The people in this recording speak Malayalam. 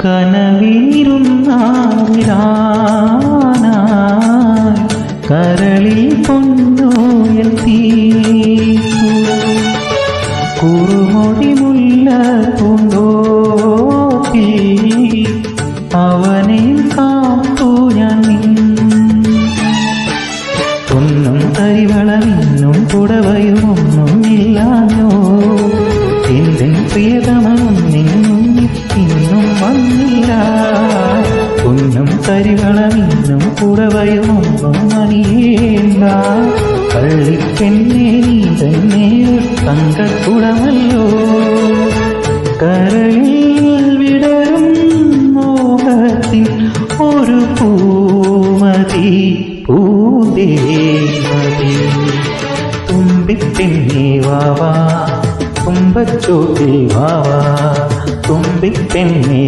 കനവിരുന്നായി കരളിൽ പൊന്നോയൽ തീർത്തു കുറുമൊഴി മുല്ല പൂന്തോപ്പിൽ അവനെ കാത്തു ഞാൻ പൊന്നും തരിവളവിന്നും പുടവയുമൊന്നും ഇല്ലാഞ്ഞോ എന്റെ പ്രിയതമൊന്നും ഇന്നും വന്നില്ല പൊന്നും തരിവളവിന്നും പുടവയുമൊന്നും അണിയേണ്ട പള്ളിക്കെന്നെ നീ തന്നെ തങ്കക്കുടമല്ലോ കരളിൽ വിടരും മോഹത്തിൻ ഒരു പൂമതി പൂദേവതി തുമ്പിപ്പെണ്ണേ വാവാ തുമ്പച്ചോട്ടിൽ വാവാ തുമ്പിപ്പെണ്ണേ